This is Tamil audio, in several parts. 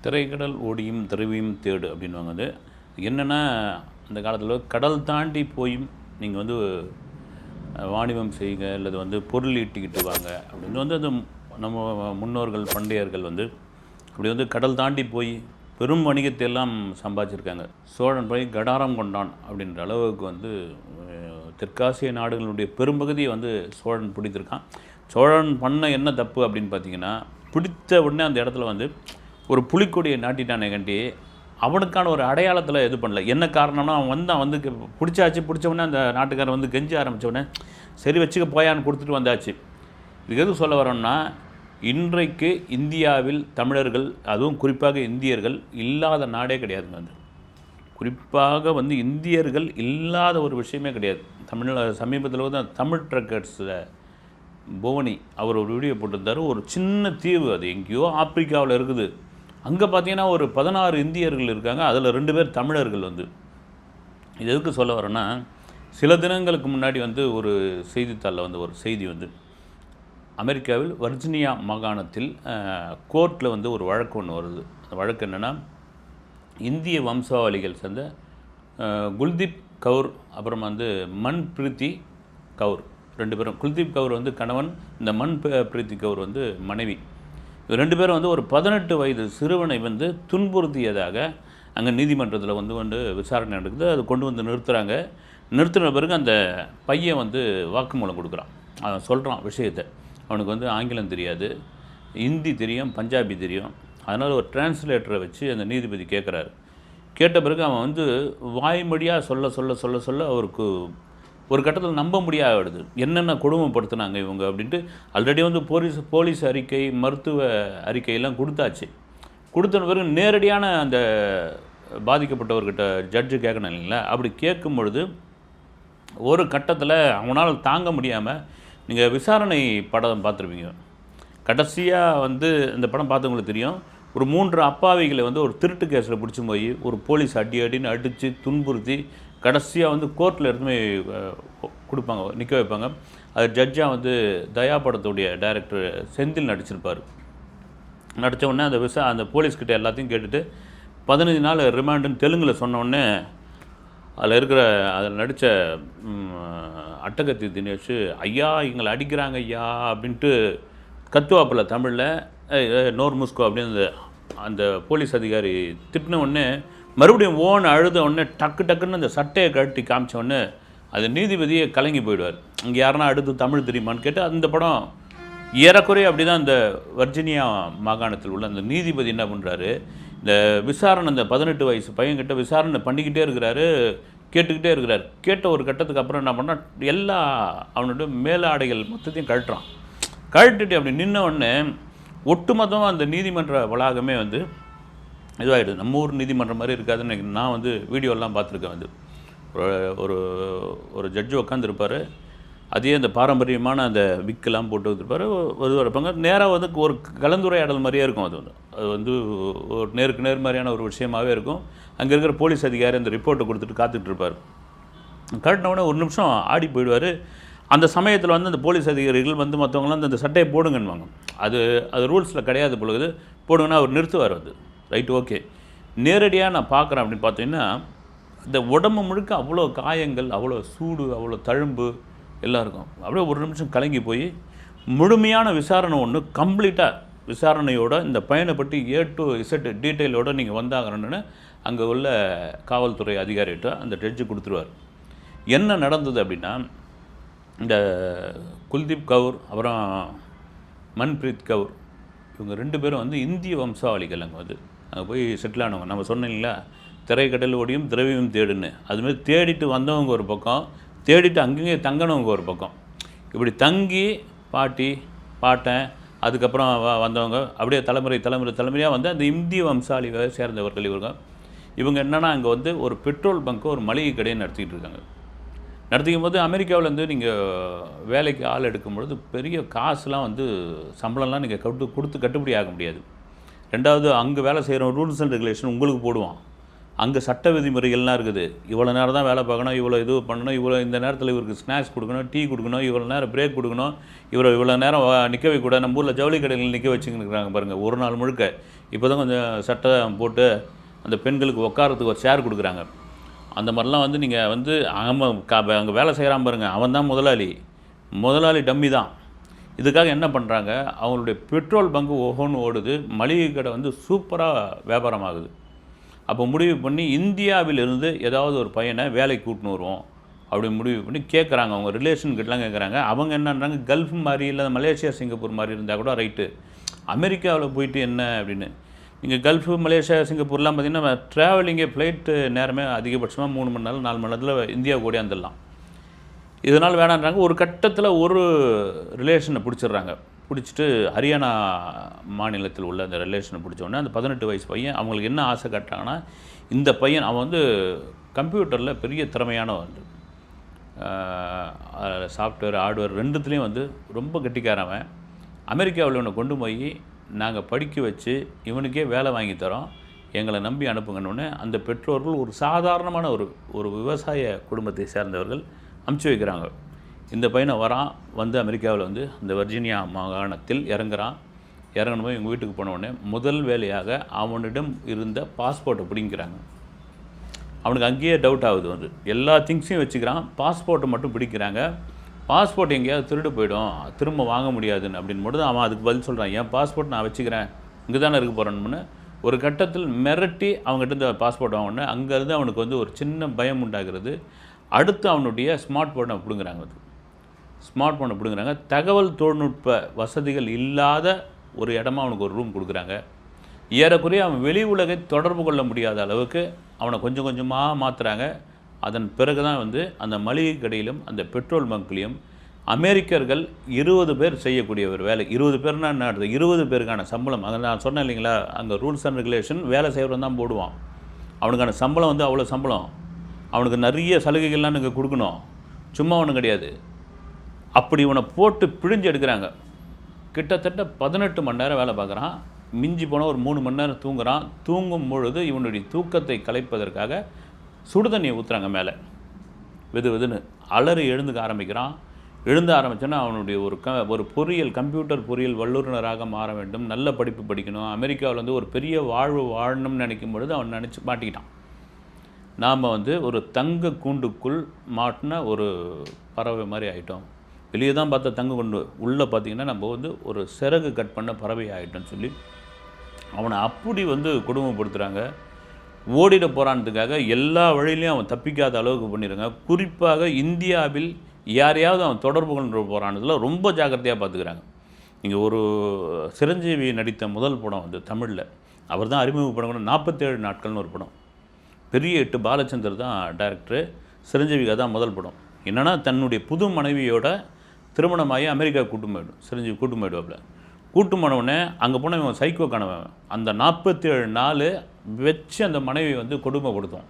திரைக்கடல் ஓடியும் திரவியும் தேடு அப்படின்வாங்க. அது என்னென்னா, அந்த காலத்தில் கடல் தாண்டி போயும் நீங்கள் வந்து வாணிபம் செய்யுங்க, அல்லது வந்து பொருள் ஈட்டிக்கிட்டு வாங்க அப்படின்னு வந்து அந்த நம்ம முன்னோர்கள் பண்டையர்கள் வந்து அப்படி வந்து கடல் தாண்டி போய் பெரும் வணிகத்தை எல்லாம் சம்பாதிச்சிருக்காங்க. சோழன் போய் கடாரம் கொண்டான் அப்படின்ற அளவுக்கு வந்து தெற்காசிய நாடுகளுடைய பெரும்பகுதியை வந்து சோழன் பிடித்திருக்கான். சோழன் பண்ண என்ன தப்பு அப்படின்னு பார்த்தீங்கன்னா, பிடித்த உடனே அந்த இடத்துல வந்து ஒரு புலிக்கொடியை நாட்டிட்டானே கண்டி அவனுக்கான ஒரு அடையாளத்தில் இது பண்ணல. என்ன காரணம்னா, அவன் வந்து பிடிச்ச உடனே அந்த நாட்டுக்காரன் வந்து கெஞ்ச ஆரம்பித்த உடனே சரி வச்சுக்க போயான்னு கொடுத்துட்டு வந்தாச்சு. இதுக்கு எது சொல்ல வரோன்னா, இன்றைக்கு இந்தியாவில் தமிழர்கள், அதுவும் குறிப்பாக இந்தியர்கள் இல்லாத நாடே கிடையாதுங்க. வந்து குறிப்பாக வந்து இந்தியர்கள் இல்லாத ஒரு விஷயமே கிடையாது. சமீபத்தில் வந்து தமிழ் ட்ரக்கர்ஸில் புவனி அவர் ஒரு வீடியோ போட்டிருந்தார். ஒரு சின்ன தீவு, அது எங்கேயோ ஆப்பிரிக்காவில் இருக்குது. அங்கே பார்த்தீங்கன்னா ஒரு 16 இந்தியர்கள் இருக்காங்க, அதில் 2 பேர் தமிழர்கள். வந்து இது எதுக்கு சொல்ல வரேன்னா, சில தினங்களுக்கு முன்னாடி வந்து ஒரு செய்தித்தாளில் வந்து ஒரு செய்தி வந்து அமெரிக்காவில் வர்ஜீனியா மாகாணத்தில் கோர்ட்டில் வந்து ஒரு வழக்கு ஒன்று வருது. அந்த வழக்கு என்னென்னா, இந்திய வம்சாவளிகள் சேர்ந்த குல்தீப் கவுர், அப்புறம் வந்து மன்பிரீத்தி கவுர், 2 பேரும். குல்தீப் கவுர் வந்து கணவன், இந்த மன்பிரீத்தி கவுர் வந்து மனைவி. 2 பேரும் வந்து ஒரு 18 வயது சிறுவனை வந்து துன்புறுத்தியதாக அங்கே நீதிமன்றத்தில் வந்து விசாரணை நடக்குது. அது கொண்டு வந்து நிறுத்துகிறாங்க. நிறுத்தின பிறகு அந்த பையன் வந்து வாக்குமூலம் கொடுக்குறான். அவன் சொல்கிறான் விஷயத்தை. அவனுக்கு வந்து ஆங்கிலம் தெரியாது, ஹிந்தி தெரியும், பஞ்சாபி தெரியும். அதனால் ஒரு டிரான்ஸ்லேட்டரை வச்சு அந்த நீதிபதி கேட்குறாரு. கேட்ட பிறகு அவன் வந்து வாய்மொழியாக சொல்ல அவருக்கு ஒரு கட்டத்தில் நம்ப முடியாதுடுது. என்னென்ன கொடுமைப்படுத்தினாங்க இவங்க அப்படின்ட்டு. ஆல்ரெடி வந்து போலீஸ் அறிக்கை, மருத்துவ அறிக்கையெல்லாம் கொடுத்தாச்சு. கொடுத்த பிறகு நேரடியான அந்த பாதிக்கப்பட்டவர்கிட்ட ஜட்ஜு கேட்கணும் இல்லைங்களா? அப்படி கேட்கும் பொழுது ஒரு கட்டத்தில் அவனால் தாங்க முடியாமல், நீங்கள் விசாரணை படம் பார்த்துருப்பீங்க, கடைசியாக வந்து இந்த படம் பார்த்தவங்களுக்கு தெரியும், ஒரு 3 அப்பாவிகளை வந்து ஒரு திருட்டு கேஸில் பிடிச்சி போய் ஒரு போலீஸ் அடின்னு அடித்து துன்புறுத்தி கடைசியாக வந்து கோர்ட்டில் எடுத்துமே கொடுப்பாங்க, நிற்க வைப்பாங்க. அது ஜட்ஜாக வந்து தயா படத்துடைய டைரக்டர் செந்தில் நடிச்சிருப்பார். நடித்த உடனே அந்த போலீஸ்கிட்ட எல்லாத்தையும் கேட்டுட்டு 15 நாள் ரிமாண்டுன்னு தெலுங்கில் சொன்னோடனே அதில் நடித்த அட்டகத்தி தினேஷ், ஐயா எங்களை அடிக்கிறாங்க ஐயா அப்படின்ட்டு கத்துவாப்பில் தமிழில், நோர் முஸ்கோ அப்படின்னு அந்த போலீஸ் அதிகாரி திட்டின உடனே மறுபடியும் அழுத உடனே டக்குன்னு அந்த சட்டையை கழட்டி காமிச்ச உடனே அது நீதிபதியே கலங்கி போயிடுவார். அங்கே யாருன்னா அடுத்து தமிழ் தெரியுமான்னு கேட்டு அந்த படம் ஏறக்குறைய அப்படி தான். இந்த வர்ஜீனியா மாகாணத்தில் உள்ள அந்த நீதிபதி என்ன பண்ணுறாரு, இந்த விசாரணை, இந்த 18 வயசு பையன்கிட்ட விசாரணை பண்ணிக்கிட்டே இருக்கிறாரு, கேட்டுக்கிட்டே இருக்கிறார். கேட்ட ஒரு கட்டத்துக்கு அப்புறம் என்ன பண்ணால் எல்லா அவனோட மேலாடைகள் மொத்தத்தையும் கழட்டிட்டு அப்படி நின்ன உடனே ஒட்டுமொத்தமாக அந்த நீதிமன்ற வளாகமே வந்து இதுவாகிடுது. நம்ம ஊர் நீதிமன்றம் மாதிரி இருக்காதுன்னு நான் வந்து வீடியோலாம் பார்த்துருக்கேன். வந்து ஒரு ஜட்ஜு உட்காந்துருப்பார், அதே அந்த பாரம்பரியமான அந்த விக்கெல்லாம் போட்டு வச்சுருப்பார், இருப்பாங்க. நேராக வந்து ஒரு கலந்துரையாடல் மாதிரியே இருக்கும். அது வந்து ஒரு நேருக்கு நேர் மாதிரியான ஒரு விஷயமாகவே இருக்கும். அங்கே இருக்கிற போலீஸ் அதிகாரி அந்த ரிப்போர்ட்டை கொடுத்துட்டு காத்துட்ருப்பார். கட்டினவுடனே ஒரு நிமிஷம் ஆடி போயிடுவார். அந்த சமயத்தில் வந்து அந்த போலீஸ் அதிகாரிகள் வந்து மற்றவங்களாம் அந்த சட்டையை போடுங்கன்னுவாங்க. அது ரூல்ஸில் கிடையாது பொழுது. போடுங்கன்னா அவர் நிறுத்துவார். வந்து ரைட், ஓகே. நேரடியாக நான் பார்க்குறேன் அப்படின்னு பார்த்தீங்கன்னா, இந்த உடம்பு முழுக்க அவ்வளோ காயங்கள், அவ்வளோ சூடு, அவ்வளோ தழும்பு எல்லாம் இருக்கும். அப்படியே ஒரு நிமிஷம் கலங்கி போய் முழுமையான விசாரணை ஒன்று கம்ப்ளீட்டாக விசாரணையோட இந்த பையனை பற்றி A to Z டீட்டெயிலோடு நீங்கள் வந்தாங்கன்னு அங்கே உள்ள காவல்துறை அதிகாரிகிட்ட அந்த ஜட்ஜு கொடுத்துருவார். என்ன நடந்தது அப்படின்னா, இந்த குல்தீப் கவுர் அப்புறம் மன்பிரீத் கவுர் இவங்க 2 பேரும் வந்து இந்திய வம்சாவளிகள். அங்கே போய் செட்டில் ஆனவங்க. நம்ம சொன்னீங்களா, திரைக்கடல் ஓடியும் திரவியம் தேடுன்னு, அதுமாதிரி தேடிட்டு வந்தவங்க ஒரு பக்கம், தேடிட்டு அங்கேயே தங்கினவங்க ஒரு பக்கம். இப்படி தங்கி பாட்டி பாட்டன் அதுக்கப்புறம் வந்தவங்க அப்படியே தலைமுறையாக வந்து அந்த இந்திய வம்சாவளியை சேர்ந்தவர்கள் இவங்க என்னென்னா, அங்கே வந்து ஒரு பெட்ரோல் பங்க்கு, ஒரு மளிகை கடையை நடத்திக்கிட்டு இருக்காங்க. நடத்திக்கும் போது அமெரிக்காவில் வந்து நீங்கள் வேலைக்கு ஆள் எடுக்கும்பொழுது பெரிய காசுலாம் வந்து சம்பளம்லாம் நீங்கள் கொடுத்து கட்டுப்படி ஆக முடியாது. ரெண்டாவது, அங்கே வேலை செய்கிற ரூல்ஸ் அண்ட் ரெகுலேஷன் உங்களுக்கு போடுவான். அங்கே சட்ட விதிமுறைகள்லாம் இருக்குது. இவ்வளோ நேரம் தான் வேலை பார்க்கணும், இவ்வளோ இது பண்ணணும், இந்த நேரத்தில் இவருக்கு ஸ்நாக்ஸ் கொடுக்கணும், டீ கொடுக்கணும், இவ்வளோ நேரம் பிரேக் கொடுக்கணும், இவ்வளோ நேரம் நிற்க வைக்கக்கூடாது. நம்ம ஊரில் ஜவுளி கடைகள் நிற்க வச்சுக்கின்னு இருக்கிறாங்க பாருங்கள், ஒரு நாள் முழுக்க. இப்போ தான் கொஞ்சம் சட்டை போட்டு அந்த பெண்களுக்கு உட்காரத்துக்கு ஒரு சேர் கொடுக்குறாங்க. அந்த மாதிரிலாம் வந்து நீங்கள் வந்து அங்கே வேலை செய்கிறான் பாருங்க, அவன் தான் முதலாளி டம்மி தான். இதுக்காக என்ன பண்ணுறாங்க, அவங்களுடைய பெட்ரோல் பங்கு ஒவ்வொன்று ஓடுது, மளிகை கடை வந்து சூப்பராக வியாபாரம் ஆகுது. அப்போ முடிவு பண்ணி இந்தியாவிலிருந்து ஏதாவது ஒரு பையனை வேலைக்கு கூட்டின்னு வருவோம் அப்படி முடிவு பண்ணி கேட்குறாங்க. அவங்க ரிலேஷன்கிட்டலாம் கேட்குறாங்க. அவங்க என்னன்றாங்க, கல்ஃப் மாதிரி இல்லை மலேசியா சிங்கப்பூர் மாதிரி இருந்தால் கூட ரைட்டு, அமெரிக்காவில் போயிட்டு என்ன அப்படின்னு. நீங்கள் கல்ஃபு மலேசியா சிங்கப்பூர்லாம் பார்த்திங்கன்னா ட்ராவலிங்கே ஃப்ளைட்டு நேரமே அதிகபட்சமாக 3 மணி நேரம் 4 மணி நேரத்தில் இந்தியா கூடியாந்துடலாம். இதனால் வேணான்றாங்க. ஒரு கட்டத்தில் ஒரு ரிலேஷனை பிடிச்சிடுறாங்க. பிடிச்சிட்டு ஹரியானா மாநிலத்தில் உள்ள அந்த ரிலேஷனை பிடிச்சோடனே அந்த 18 வயசு பையன் அவங்களுக்கு என்ன ஆசை காட்டுறாங்கன்னா, இந்த பையன் அவன் வந்து கம்ப்யூட்டரில் பெரிய திறமையானவன், சாஃப்ட்வேர் ஹார்ட்வேர் ரெண்டுத்துலேயும் வந்து ரொம்ப கெட்டிக்காரவன். அமெரிக்காவில் இவனை கொண்டு போய் நாங்கள் படிக்க வச்சு இவனுக்கே வேலை வாங்கி தரோம், எங்களை நம்பி அனுப்புங்கன்னு அந்த பெற்றோர்கள் ஒரு சாதாரணமான ஒரு விவசாய குடும்பத்தை சேர்ந்தவர்கள் அனுப்பிச்சி வைக்கிறாங்க. இந்த பையனை வந்து அமெரிக்காவில் வந்து இந்த வர்ஜீனியா மாகாணத்தில் இறங்கணும் போய் எங்கள் வீட்டுக்கு போனவுடனே முதல் வேலையாக அவனிடம் இருந்த பாஸ்போர்ட்டை பிடிக்கிறாங்க. அவனுக்கு அங்கேயே டவுட் ஆகுது, வந்து எல்லா திங்ஸையும் வச்சுக்கிறான், பாஸ்போர்ட்டை மட்டும் பிடிக்கிறாங்க. பாஸ்போர்ட் எங்கேயாவது திருடு போயிடும், திரும்ப வாங்க முடியாதுன்னு அப்படின்போது அவன் அதுக்கு பதில் சொல்கிறான், என் பாஸ்போர்ட் நான் வச்சுக்கிறேன், இங்கே தானே இருக்க போகிறேன்னு ஒரு கட்டத்தில் மிரட்டி அவங்ககிட்ட இந்த பாஸ்போர்ட் வாங்கினேன். அங்கேருந்து அவனுக்கு வந்து ஒரு சின்ன பயம் உண்டாகிறது. அடுத்து அவனுடைய ஸ்மார்ட் ஃபோனை பிடுங்குறாங்க. தகவல் தொழில்நுட்ப வசதிகள் இல்லாத ஒரு இடமா அவனுக்கு ஒரு ரூம் கொடுக்குறாங்க. ஏறக்குறைய அவன் வெளி உலகை தொடர்பு கொள்ள முடியாத அளவுக்கு அவனை கொஞ்சம் கொஞ்சமாக மாற்றுறாங்க. அதன் பிறகு தான் வந்து அந்த மளிகை கடையிலும் அந்த பெட்ரோல் பங்க்லேயும் அமெரிக்கர்கள் 20 பேர் செய்யக்கூடிய ஒரு வேலை. 20 பேர்னா என்ன ஆகுது, 20 பேருக்கான சம்பளம். அங்கே நான் சொன்னேன் இல்லைங்களா, அங்கே ரூல்ஸ் அண்ட் ரெகுலேஷன் வேலை செய்கிறவன் தான் போடுவான். அவனுக்கான சம்பளம் வந்து அவ்வளோ சம்பளம். அவனுக்கு நிறைய சலுகைகள்லாம் நீங்கள் கொடுக்கணும், சும்மா ஒன்றும் கிடையாது. அப்படி இவனை போட்டு பிழிஞ்சு எடுக்கிறாங்க. கிட்டத்தட்ட 18 மணி நேரம் வேலை பார்க்குறான். மிஞ்சி போனால் ஒரு 3 மணி நேரம் தூங்குறான். தூங்கும் பொழுது இவனுடைய தூக்கத்தை கலைப்பதற்காக சுடு தண்ணியை ஊற்றுறாங்க மேலே, வெதுன்னு அலறி எழுந்துக்க ஆரம்பிக்கிறான். எழுந்த ஆரம்பித்தோன்னா அவனுடைய ஒரு கம்ப்யூட்டர் பொறியியல் வல்லுநராக மாற வேண்டும், நல்ல படிப்பு படிக்கணும், அமெரிக்காவில் வந்து ஒரு பெரிய வாழ்வு வாழணும்னு நினைக்கும் பொழுது அவன் நினச்சி மாட்டிக்கிட்டான். நாம் வந்து ஒரு தங்க கூண்டுக்குள் மாட்டின ஒரு பறவை மாதிரி ஆகிட்டோம். வெளியே தான் பார்த்தா தங்க கொண்டு, உள்ளே பார்த்திங்கன்னா நம்ம வந்து ஒரு சிறகு கட் பண்ண பறவை ஆகிட்டோன்னு சொல்லி அவனை அப்படி வந்து கொடுமைப்படுத்துகிறாங்க. ஓடிட போகிறான்றதுக்காக எல்லா வழியிலையும் அவன் தப்பிக்காத அளவுக்கு பண்ணிடுறாங்க. குறிப்பாக இந்தியாவில் யாரையாவது அவன் தொடர்பு கொண்டு போகிறான்றதில் ரொம்ப ஜாக்கிரதையாக பார்த்துக்கிறாங்க. இங்கே ஒரு சிரஞ்சீவி நடித்த முதல் படம் வந்து தமிழில் அவர் தான் அறிமுகப்படம் 47 நாட்கள்னு ஒரு படம். பெரிய 8 பாலச்சந்தர் தான் டைரக்டரு, சிரஞ்சீவிக்கு தான் முதல் படம். என்னென்னா தன்னுடைய புது மனைவியோட திருமணமாகி அமெரிக்கா சிரஞ்சீவி கூட்டு போயிடுவாப்பில். கூட்டு போனவுடனே அங்கே போன இவன் சைக்கோ கணவன் அந்த 47 நாள் வச்சு அந்த மனைவி வந்து கொடுமைப்படுத்தும்.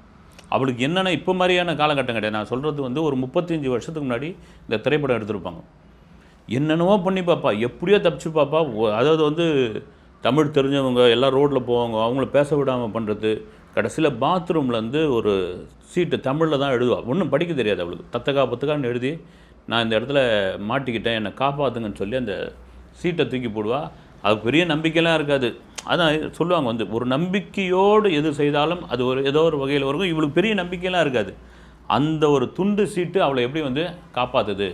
அவளுக்கு என்னென்னா இப்போ மாதிரியான காலகட்டம் கிடையாது. நான் சொல்கிறது வந்து ஒரு 35 வருஷத்துக்கு முன்னாடி இந்த திரைப்படம் எடுத்திருப்பாங்க. என்னென்னவோ பண்ணி பாப்பா, எப்படியோ தப்பிச்சு பாப்பா. அதாவது வந்து தமிழ் தெரிஞ்சவங்க எல்லாம் ரோட்டில் போவாங்க, அவங்கள பேச விடாமல் பண்ணுறது. கடைசியில் பாத்ரூம்லேருந்து ஒரு சீட்டு தமிழில் தான் எழுதுவா, ஒன்றும் படிக்க தெரியாது அவளுக்கு. பத்துக்கான்னு எழுதி, நான் இந்த இடத்துல மாட்டிக்கிட்டேன், என்னை காப்பாற்றுங்கன்னு சொல்லி அந்த சீட்டை தூக்கி போடுவா. அது பெரிய நம்பிக்கையெல்லாம் இருக்காது. அதான் சொல்லுவாங்க வந்து ஒரு நம்பிக்கையோடு எது செய்தாலும் அது ஏதோ ஒரு வகையில் வரும். இவளுக்கு பெரிய நம்பிக்கையெல்லாம் இருக்காது. அந்த ஒரு துண்டு சீட்டு அவளை எப்படி வந்து காப்பாற்றுது,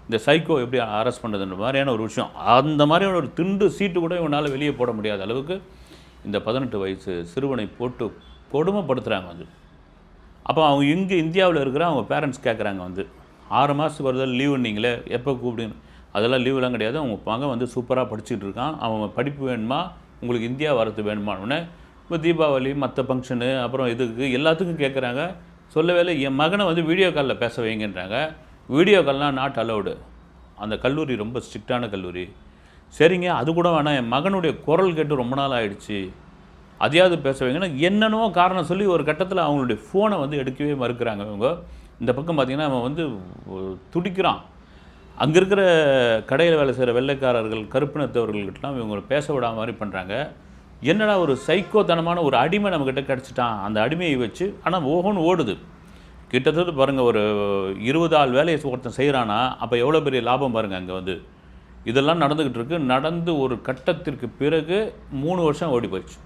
இந்த சைக்கோ எப்படி அரெஸ்ட் பண்ணுறதுன்ற மாதிரியான ஒரு விஷயம். அந்த மாதிரியான ஒரு துண்டு சீட்டு கூட இவனால் வெளியே போட முடியாத அளவுக்கு இந்த 18 வயசு சிறுவனை போட்டு கொடுமைப்படுத்துகிறாங்க வந்து. அப்போ அவங்க இங்கே இந்தியாவில் இருக்கிற அவங்க பேரண்ட்ஸ் கேட்குறாங்க வந்து 6 மாதத்துக்கு ஒரு லீவு நீங்களே எப்போ கூப்பிடுங்க. அதெல்லாம் லீவெலாம் கிடையாது. அவங்க மகன் வந்து சூப்பராக படிச்சுட்டு இருக்கான், அவன் படிப்பு வேணுமா, உங்களுக்கு இந்தியா வரது வேணுமானே. இப்போ தீபாவளி மற்ற ஃபங்க்ஷனு அப்புறம் இதுக்கு எல்லாத்துக்கும் கேட்குறாங்க. சொல்லவே இல்லை. என் மகனை வந்து வீடியோ காலில் பேச வைங்கன்றாங்க. வீடியோ கால்லாம் நாட் அலவுடு. அந்த கல்லூரி ரொம்ப ஸ்ட்ரிக்டான கல்லூரி. சரிங்க, அது கூட வேணாம், என் மகனுடைய குரல் கேட்டு ரொம்ப நாள் ஆகிடுச்சு, அதையாவது பேச வைங்கன்னா என்னென்னவோ காரணம் சொல்லி ஒரு கட்டத்தில் அவங்களுடைய ஃபோனை வந்து எடுக்கவே மறுக்கிறாங்க இவங்க. இந்த பக்கம் பார்த்திங்கன்னா அவன் வந்து துடிக்கிறான். அங்கே இருக்கிற கடையில் வேலை செய்கிற வெள்ளைக்காரர்கள் கருப்பினத்தவர்கள்கிட்டலாம் இவங்க பேச விடாத மாதிரி பண்ணுறாங்க. என்னடா ஒரு சைக்கோத்தனமான ஒரு அடிமை நம்மக்கிட்ட கிடச்சிட்டான். அந்த அடிமையை வச்சு ஆனால் ஓஹோன்னு ஓடுது. கிட்டத்தட்ட பாருங்கள், ஒரு 20 ஆள் வேலையை ஒருத்தன் செய்கிறானா அப்போ எவ்வளோ பெரிய லாபம் பாருங்கள். அங்கே வந்து இதெல்லாம் நடந்துக்கிட்டு இருக்கு. நடந்து ஒரு கட்டத்திற்கு பிறகு 3 வருஷம் ஓடி போயிடுச்சு.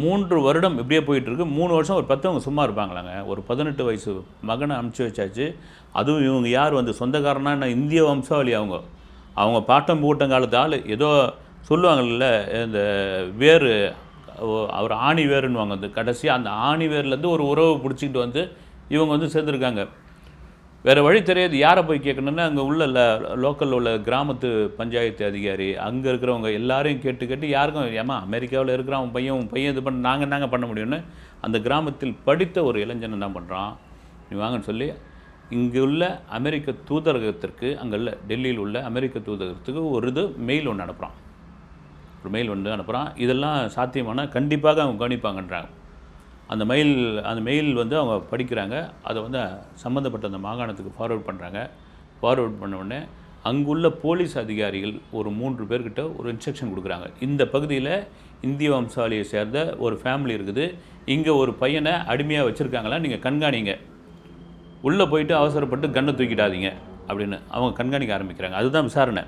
3 வருடம் இப்படியே போயிட்டுருக்கு. 3 வருஷம் ஒரு பெத்தவங்க சும்மா இருப்பாங்களாங்க? ஒரு 18 வயசு மகனை அனுப்பிச்சி வச்சாச்சு. அதுவும் இவங்க யார் வந்து சொந்தக்காரனா என்ன இந்திய வம்சாவளி அவங்க. அவங்க பாட்டம் பூட்டம் காலத்து ஆள். ஏதோ சொல்லுவாங்கல்ல, இந்த வேர் அவர் ஆணி வேருன்னுவாங்க. அந்த கடைசியாக அந்த ஆணி வேர்லேருந்து ஒரு உறவு பிடிச்சிக்கிட்டு வந்து இவங்க வந்து சேர்ந்துருக்காங்க. வேறு வழி தெரியாது. யாரை போய் கேட்கணுன்னா அங்கே உள்ள லோக்கலில் உள்ள கிராமத்து பஞ்சாயத்து அதிகாரி, அங்கே இருக்கிறவங்க எல்லாரையும் கேட்டு கேட்டு யாருக்கும் ஏமா அமெரிக்காவில் இருக்கிறான் உன் பையன் இது பண்ண நாங்கள் பண்ண முடியும்னு அந்த கிராமத்தில் படித்த ஒரு இளைஞன் என்ன பண்ணுறான், நீ வாங்கன்னு சொல்லி இங்கே உள்ள அமெரிக்க தூதரகத்திற்கு, அங்கே உள்ள டெல்லியில் உள்ள அமெரிக்க தூதரகத்துக்கு ஒரு மெயில் ஒன்று அனுப்புகிறான். ஒரு மெயில் வந்து அனுப்புகிறான். இதெல்லாம் சாத்தியமான கண்டிப்பாக அவங்க கவனிப்பாங்கன்றாங்க. அந்த மெயில் வந்து அவங்க படிக்கிறாங்க. அதை வந்து சம்மந்தப்பட்ட அந்த மாகாணத்துக்கு ஃபார்வர்ட் பண்ணுறாங்க. ஃபார்வர்ட் பண்ண உடனே அங்குள்ள போலீஸ் அதிகாரிகள் ஒரு 3 பேர்கிட்ட ஒரு இன்ஸ்ட்ரக்ஷன் கொடுக்குறாங்க. இந்த பகுதியில் இந்திய வம்சாவளியை சேர்ந்த ஒரு ஃபேமிலி இருக்குது, இங்கே ஒரு பையனை அடிமையாக வச்சுருக்காங்களா, நீங்கள் கண்காணிங்க, உள்ளே போயிட்டு அவசரப்பட்டு கண்ணை தூக்கிடாதீங்க அப்படின்னு அவங்க கண்காணிக்க ஆரம்பிக்கிறாங்க. அதுதான் விசாரணை.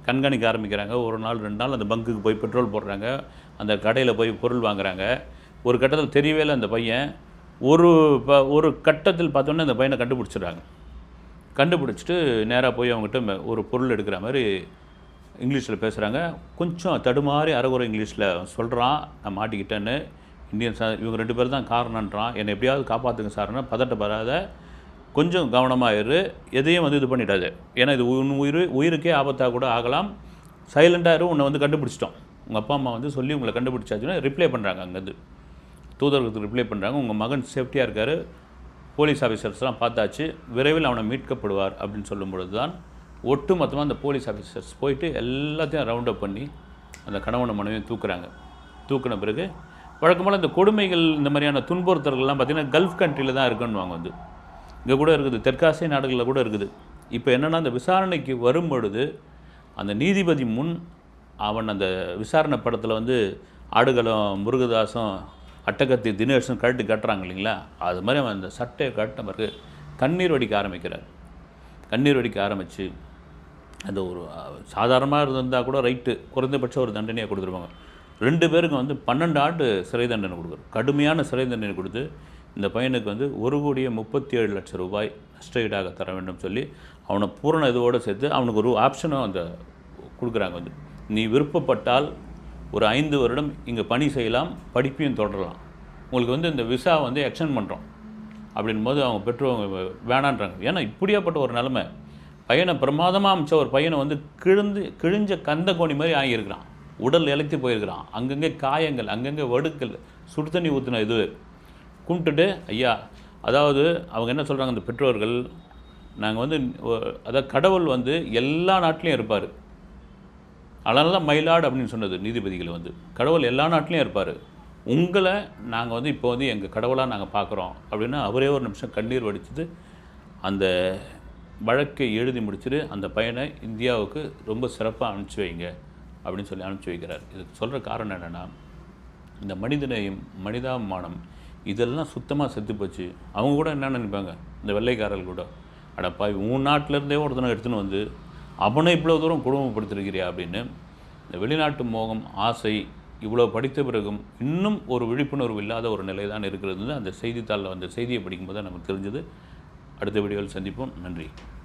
கண்காணிக்க ஆரம்பிக்கிறாங்க. ஒரு நாள் 2 நாள் அந்த பங்குக்கு போய் பெட்ரோல் போடுறாங்க, அந்த கடையில் போய் பொருள் வாங்குறாங்க. ஒரு கட்டத்தில் தெரியவே இல்லை அந்த பையன். ஒரு கட்டத்தில் பார்த்தோன்னே அந்த பையனை கண்டுபிடிச்சிடுறாங்க. கண்டுபிடிச்சிட்டு நேராக போய் அவங்ககிட்ட ஒரு பொருள் எடுக்கிற மாதிரி இங்கிலீஷில் பேசுகிறாங்க. கொஞ்சம் தடுமாறி அரைகுறை இங்கிலீஷில் சொல்கிறான், நான் மாட்டிக்கிட்டேன்னு. இந்தியன் சார் இவங்க 2 பேர் தான் காரணன்றான், என்னை எப்படியாவது காப்பாற்றுங்க சார்னா. பதட்டப்படாத, கொஞ்சம் கவனமாக இரு, எதையும் வந்து இது பண்ணிடாது, ஏன்னா இது உயிருக்கே ஆபத்தாக கூட ஆகலாம், சைலண்டாக இரு, உன்னை வந்து கண்டுபிடிச்சிட்டோம், உங்கள் அப்பா அம்மா வந்து சொல்லி உங்களை கண்டுபிடிச்சாச்சுன்னா ரிப்ளை பண்ணுறாங்க. அங்கேருந்து தூதரகத்துக்கு ரிப்ளை பண்ணுறாங்க, உங்கள் மகன் சேஃப்டியாக இருக்கார், போலீஸ் ஆஃபீஸர்ஸ்லாம் பார்த்தாச்சு, விரைவில் அவனை மீட்கப்படுவார் அப்படின்னு சொல்லும் பொழுது தான் ஒட்டு மொத்தமாக அந்த போலீஸ் ஆஃபீஸர்ஸ் போயிட்டு எல்லாத்தையும் ரவுண்ட் அப் பண்ணி அந்த கணவனை மனைவியும் தூக்குறாங்க. தூக்கின பிறகு வழக்கம்போல் இந்த கொடுமைகள், இந்த மாதிரியான துன்புறுத்தல்கள்லாம் பார்த்திங்கன்னா கல்ஃப் கண்ட்ரியில் தான் இருக்குன்னுவாங்க. வந்து இங்கே கூட இருக்குது, தெற்காசிய நாடுகளில் கூட இருக்குது. இப்போ என்னென்னா அந்த விசாரணைக்கு வரும்பொழுது அந்த நீதிபதி முன் அவன் அந்த விசாரணை படத்தில் வந்து ஆடுகளம் முருகதாசும் அட்டகத்தி தினேஷும் கழட்டி கட்டுறாங்க இல்லைங்களா, அது மாதிரி அவன் அந்த சட்டையை கட்டின பிறகு கண்ணீர் வடிக்க ஆரம்பிக்கிறார். கண்ணீர் வடிக்க ஆரம்பித்து அந்த ஒரு சாதாரணமாக இருந்தால் கூட ரைட்டு, குறைந்தபட்சம் ஒரு தண்டனையாக கொடுத்துருவாங்க. 2 பேருக்கு வந்து 12 ஆண்டு சிறை தண்டனை கொடுக்குறோம். கடுமையான சிறை தண்டனை கொடுத்து இந்த பையனுக்கு வந்து 1,37,00,000 ரூபாய் நஷ்டஈடாக தர வேண்டும் சொல்லி அவனை பூரண இதோடு சேர்த்து அவனுக்கு ஒரு ஆப்ஷனும் அந்த கொடுக்குறாங்க. வந்து நீ விருப்பப்பட்டால் ஒரு 5 வருடம் இங்கே பணி செய்யலாம், படிப்பையும் தொடரலாம், உங்களுக்கு வந்து இந்த விசா வந்து எக்ஸ்டெண்ட் பண்ணுறோம் அப்படின் போது அவங்க பெற்றவங்க வேணான்றாங்க. ஏன்னா இப்படியாப்பட்ட ஒரு நிலைமை, பையனை பிரமாதமாக அமைச்ச ஒரு பையனை வந்து கிழிஞ்ச கந்த கோணி மாதிரி ஆகியிருக்கிறான், உடல் இழைத்து போயிருக்கிறான், அங்கங்கே காயங்கள், அங்கங்கே வடுக்கள், சுடு தண்ணி ஊற்றின இது கும்பிட்டுட்டு ஐயா, அதாவது அவங்க என்ன சொல்கிறாங்க அந்த பெற்றோர்கள், நாங்கள் வந்து அதாவது கடவுள் வந்து எல்லா நாட்டிலையும் இருப்பார், அதனால தான் மயிலாடு அப்படின்னு சொன்னது நீதிபதிகள். வந்து கடவுள் எல்லா நாட்டிலையும் இருப்பார், உங்களை நாங்கள் வந்து இப்போ வந்து எங்கள் கடவுளாக நாங்கள் பார்க்குறோம் அப்படின்னு அவரே ஒரு நிமிஷம் கண்ணீர் வடிச்சுட்டு அந்த வழக்கை எழுதி முடிச்சுட்டு அந்த பையனை இந்தியாவுக்கு ரொம்ப சிறப்பாக அனுப்பிச்சி வைங்க அப்படின்னு சொல்லி அனுப்பிச்சி வைக்கிறார். இதுக்கு சொல்கிற காரணம் என்னென்னா, இந்த மனிதநேயம், மனிதாபிமானம் இதெல்லாம் சுத்தமாக செத்து போச்சு. அவங்க கூட என்ன நினைப்பாங்க, இந்த வெள்ளைக்காரர்கள் கூட, அடப்பா உன் நாட்டிலேருந்தே ஒருத்தனை எடுத்துன்னு வந்து அவனை இவ்வளோ தூரம் குடும்பப்படுத்திருக்கிறியா அப்படின்னு. இந்த வெளிநாட்டு மோகம், ஆசை இவ்வளோ படித்த பிறகும் இன்னும் ஒரு விழிப்புணர்வு இல்லாத ஒரு நிலை தான் இருக்கிறது. அந்த செய்தித்தாளில் வந்த செய்தியை படிக்கும்போது தான் நமக்கு தெரிஞ்சது. அடுத்த வீடியோவில் சந்திப்போம். நன்றி.